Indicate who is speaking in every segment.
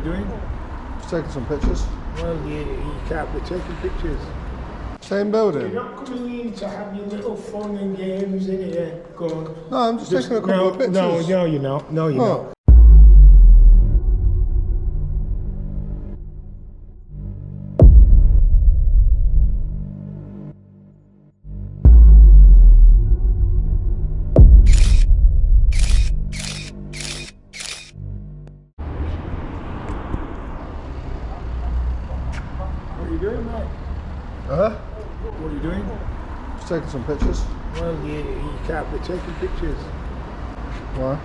Speaker 1: you doing?
Speaker 2: Just taking some pictures.
Speaker 1: Well, you can't be taking pictures.
Speaker 2: Same building?
Speaker 1: You're not coming in to have your little fun and games in here. Go on.
Speaker 2: No, I'm just taking a couple of pictures.
Speaker 1: No, you're not. No, you're not. What are you doing, mate? What are you doing?
Speaker 2: Just taking some pictures.
Speaker 1: Well, you can't be taking pictures.
Speaker 2: Why?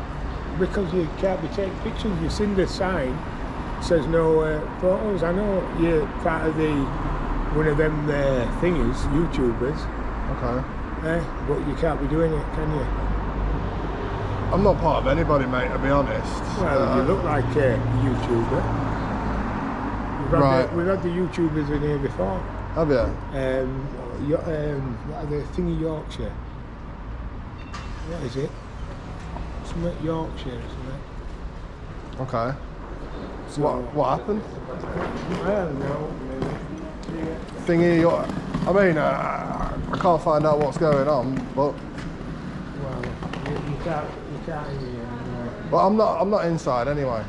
Speaker 1: Because you can't be taking pictures. You've seen the sign. It says no photos. I know you're part of one of them thingies, YouTubers.
Speaker 2: Okay.
Speaker 1: But you can't be doing it, can you?
Speaker 2: I'm not part of anybody, mate, to be honest.
Speaker 1: Well, you look like a YouTuber. We've had the YouTubers in here before.
Speaker 2: Have you?
Speaker 1: The thing in Yorkshire. What is it? Something Yorkshire, isn't it?
Speaker 2: Okay.
Speaker 1: So,
Speaker 2: what happened?
Speaker 1: I don't know.
Speaker 2: Thingy, I mean, I can't find out what's going on, but...
Speaker 1: Well, you can't hear anyway.
Speaker 2: But I'm not inside anyway.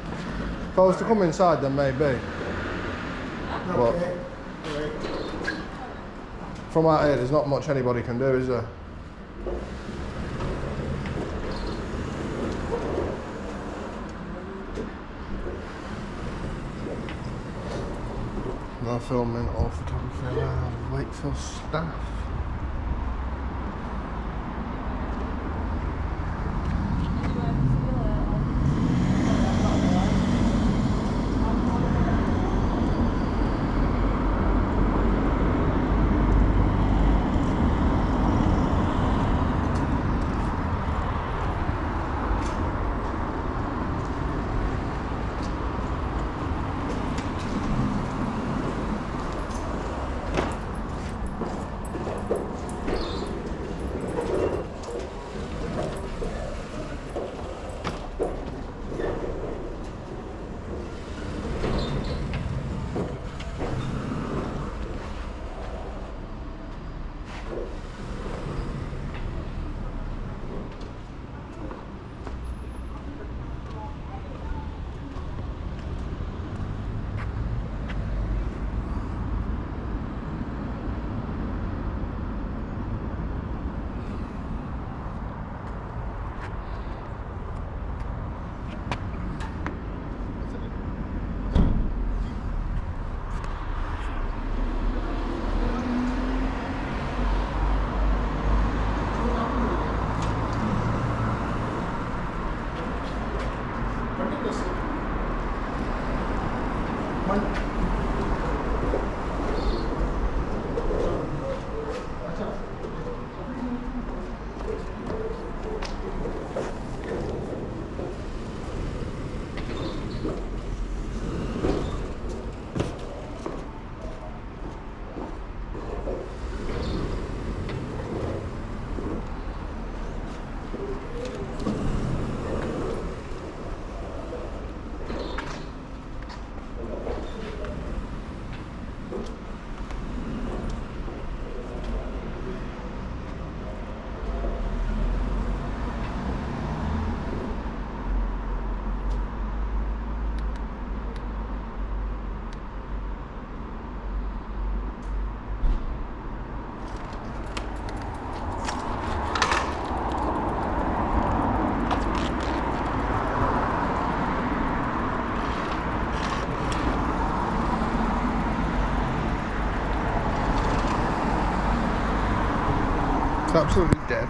Speaker 2: If I was to come inside, then maybe. But
Speaker 1: Okay. Right.
Speaker 2: from out here, there's not much anybody can do, is there? No filming or photography allowed. Wait for staff. It's absolutely dead.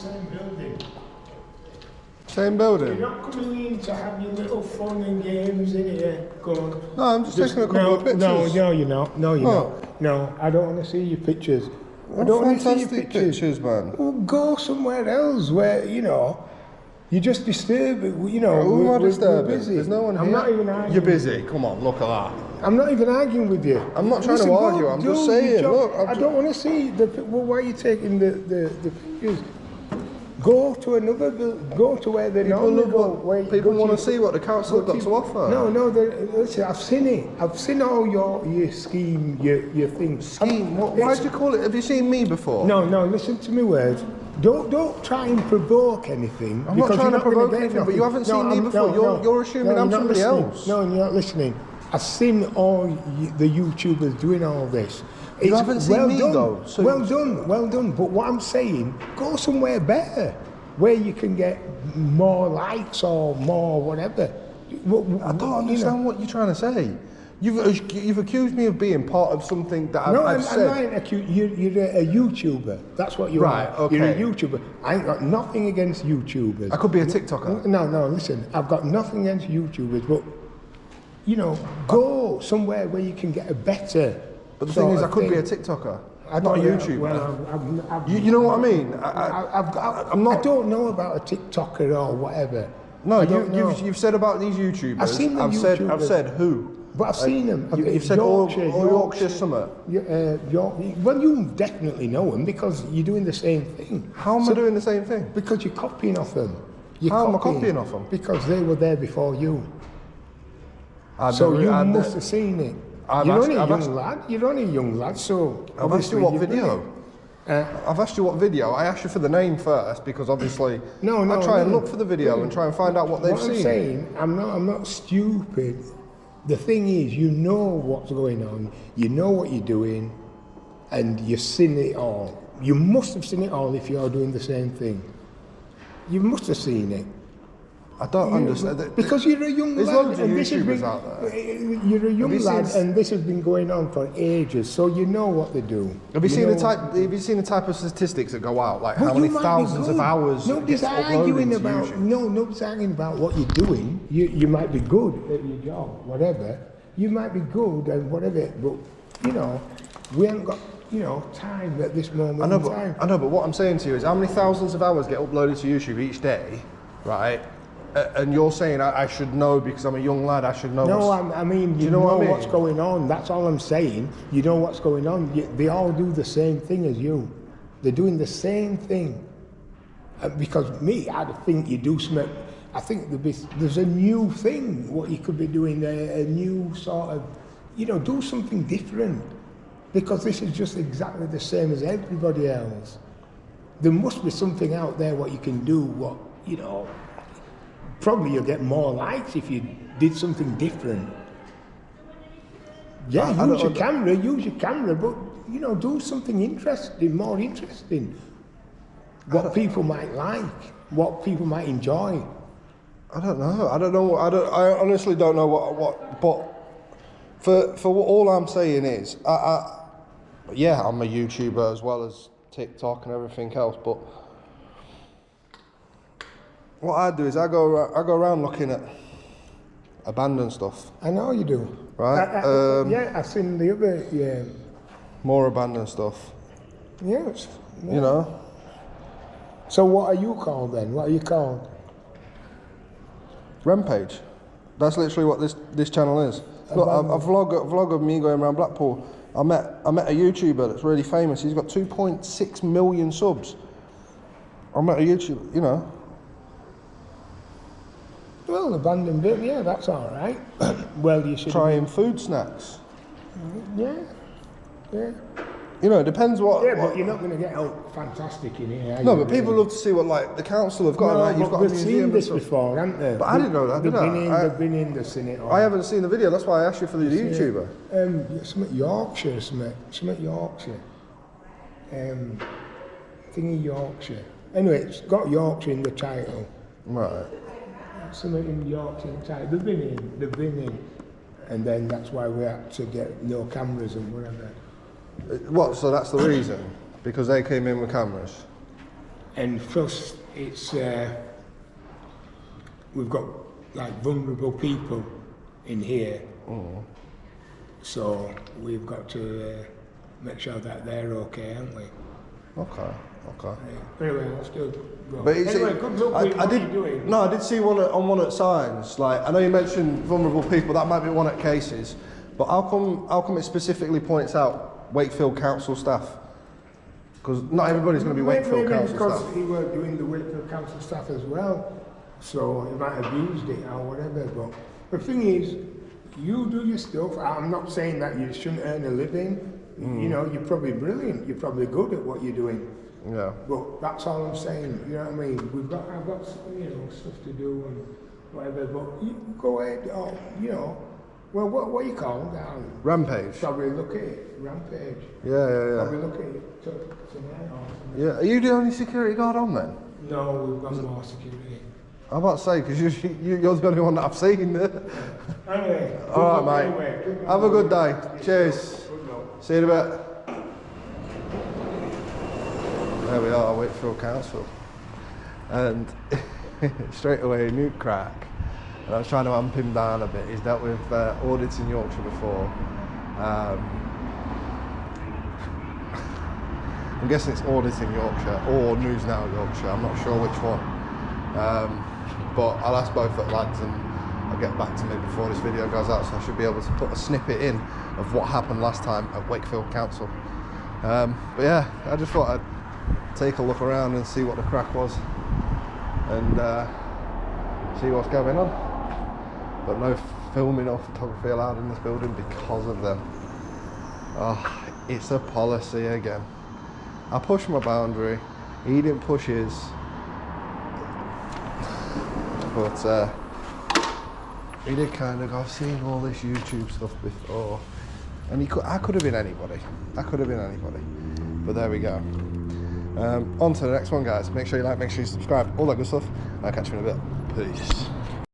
Speaker 1: same building.
Speaker 2: Same building?
Speaker 1: You're not coming in to have your little fun and games in here. Go on.
Speaker 2: No, I'm just taking a couple of pictures.
Speaker 1: No, you're not. No, you're not. No, I don't want to see your pictures. I don't want to see your
Speaker 2: pictures, man.
Speaker 1: Well, go somewhere else where, you know, you just disturb it. You know,
Speaker 2: we're
Speaker 1: we're busy.
Speaker 2: There's no one here.
Speaker 1: I'm not even arguing.
Speaker 2: You're busy. Come on, look at that.
Speaker 1: I'm not even arguing with you.
Speaker 2: I'm not trying to argue. I'm just saying. Look,
Speaker 1: I don't want to see the. Well, why are you taking the pictures? Go to another. Go to where they normally go.
Speaker 2: People want to see what the council have got to offer.
Speaker 1: No. Listen, I've seen it. I've seen all your scheme, your things.
Speaker 2: Scheme? Why do you call it? Have you seen me before?
Speaker 1: No. Listen to me words. Don't try and provoke anything.
Speaker 2: I'm not trying to provoke anything, but you haven't seen me before. You're assuming I'm somebody else.
Speaker 1: No, you're not listening. I've seen all the YouTubers doing all this.
Speaker 2: You haven't seen me though.
Speaker 1: So well done. But what I'm saying, go somewhere better, where you can get more likes or more whatever.
Speaker 2: I don't understand what you're trying to say. You've accused me of being part of something that I've said.
Speaker 1: No, I'm not accused. You're a YouTuber. That's what you are.
Speaker 2: Right, okay.
Speaker 1: You're a YouTuber. I ain't got nothing against YouTubers.
Speaker 2: I could be a TikToker.
Speaker 1: No, listen. I've got nothing against YouTubers, but, you know, go somewhere where you can get a better.
Speaker 2: But the thing is, I could be a TikToker. I'm not a YouTuber.
Speaker 1: Well,
Speaker 2: you know what I mean?
Speaker 1: I'm not. I don't know about a TikToker or whatever.
Speaker 2: No, you've said about these YouTubers.
Speaker 1: I've seen them.
Speaker 2: I've said who.
Speaker 1: But I've seen them.
Speaker 2: You've said Yorkshire Summer.
Speaker 1: Well, you definitely know them because you're doing the same thing.
Speaker 2: How am I doing the same thing?
Speaker 1: Because you're copying off them.
Speaker 2: How am I copying off them?
Speaker 1: Because they were there before you. So you must have seen it. You're only a young lad, so...
Speaker 2: I've asked you what video. I've asked you what video. I asked you for the name first because obviously I try and look for the video and try and find out what they've seen.
Speaker 1: I'm saying, I'm not stupid. The thing is, you know what's going on, you know what you're doing, and you've seen it all. You must have seen it all if you're doing the same thing. You must have seen it.
Speaker 2: I don't understand.
Speaker 1: Because you're a young lad.
Speaker 2: There's loads of YouTubers out there.
Speaker 1: You're a young lad, and this has been going on for ages, so you know what they do.
Speaker 2: Have you seen the type of statistics that go out, like how many thousands of hours?
Speaker 1: Nobody's arguing about. No, nobody's arguing about what you're doing. You might be good at your job, whatever. You might be good and whatever, but you know, we haven't got time at this moment in time.
Speaker 2: I know, but what I'm saying to you is, how many thousands of hours get uploaded to YouTube each day, right? And you're saying I should know because I'm a young lad. I should know.
Speaker 1: No, I mean you know what's going on. That's all I'm saying. You know what's going on. They all do the same thing as you. They're doing the same thing. Because I think you do something. I think there's a new thing. What you could be doing, a new sort of, do something different. Because this is just exactly the same as everybody else. There must be something out there what you can do. Probably you'll get more likes if you did something different. Yeah, use your camera, but do something interesting, more interesting. What people might like, what people might enjoy.
Speaker 2: I don't know. I honestly don't know what. But for what all I'm saying is, I'm a YouTuber as well as TikTok and everything else, but. What I do is I go around looking at abandoned stuff.
Speaker 1: I know you do.
Speaker 2: Right?
Speaker 1: Yeah, I've seen the other. Yeah.
Speaker 2: More abandoned stuff.
Speaker 1: Yes. Yeah.
Speaker 2: You know.
Speaker 1: So what are you called then? What are you called?
Speaker 2: Rampage. That's literally what this channel is. Look, a vlog of me going around Blackpool. I met a YouTuber that's really famous. He's got 2.6 million subs. I met a YouTuber,
Speaker 1: Well, abandoned bit, yeah, that's all right. Well, you should
Speaker 2: trying food snacks.
Speaker 1: Yeah.
Speaker 2: It depends what.
Speaker 1: Yeah, but you're not going to get out fantastic in here.
Speaker 2: No, but people love to see what the council have got. You've got a museum.
Speaker 1: They've seen this before, haven't they?
Speaker 2: But I didn't know that.
Speaker 1: They've been in, they've seen it all.
Speaker 2: I haven't seen the video. That's why I asked you for the YouTuber.
Speaker 1: Some at Yorkshire, thingy Yorkshire. Anyway, it's got Yorkshire in the title.
Speaker 2: Right.
Speaker 1: Something in Yorkshire in the title. They've been in. And then that's why we had to get no cameras and whatever.
Speaker 2: What? So that's the reason? Because they came in with cameras?
Speaker 1: And plus, it's we've got like vulnerable people in here, so we've got to make sure that they're okay, haven't we?
Speaker 2: Okay.
Speaker 1: Anyway, I'll still go.
Speaker 2: But
Speaker 1: Anyway, good luck with what you're doing.
Speaker 2: No, I did see on one at Signs. Like, I know you mentioned vulnerable people. That might be one at Cases. But how come it specifically points out Wakefield Council staff? Because not everybody's going to be Wakefield Council
Speaker 1: because
Speaker 2: staff.
Speaker 1: he were doing the Wakefield Council staff as well, so he might have used it or whatever. But the thing is, you do your stuff. I'm not saying that you shouldn't earn a living. You know, you're probably brilliant. You're probably good at what you're doing.
Speaker 2: Yeah.
Speaker 1: But that's all I'm saying. You know what I mean? I've got stuff to do and whatever. But you go ahead. Or, you know, well, what you call it?
Speaker 2: Rampage.
Speaker 1: Probably look at it. Rampage.
Speaker 2: Yeah.
Speaker 1: Probably look at it tonight or something.
Speaker 2: Yeah. Are you the only security guard on then?
Speaker 1: No, we've got more security.
Speaker 2: I'm about to say, because you're the only one that I've seen.
Speaker 1: Anyway.
Speaker 2: All right, mate.
Speaker 1: Anyway,
Speaker 2: Have a good day. Cheers. See you in a bit. There we are, Wakefield Council. And straight away, Newt Crack. And I was trying to amp him down a bit. He's dealt with audits in Yorkshire before. I'm guessing it's audits in Yorkshire or News Now Yorkshire. I'm not sure which one. But I'll ask both the lads and I'll get back to me before this video goes out, so I should be able to put a snippet in of what happened last time at Wakefield Council. But yeah, I just thought I'd take a look around and see what the crack was and see what's going on. But no filming or photography allowed in this building because of them. Oh, it's a policy again. I pushed my boundary, he didn't push his. But he did kind of, I've seen all this YouTube stuff before, and I could have been anybody. But there we go. On to the next one, guys. Make sure you like, make sure you subscribe, all that good stuff. I'll catch you in a bit. Peace.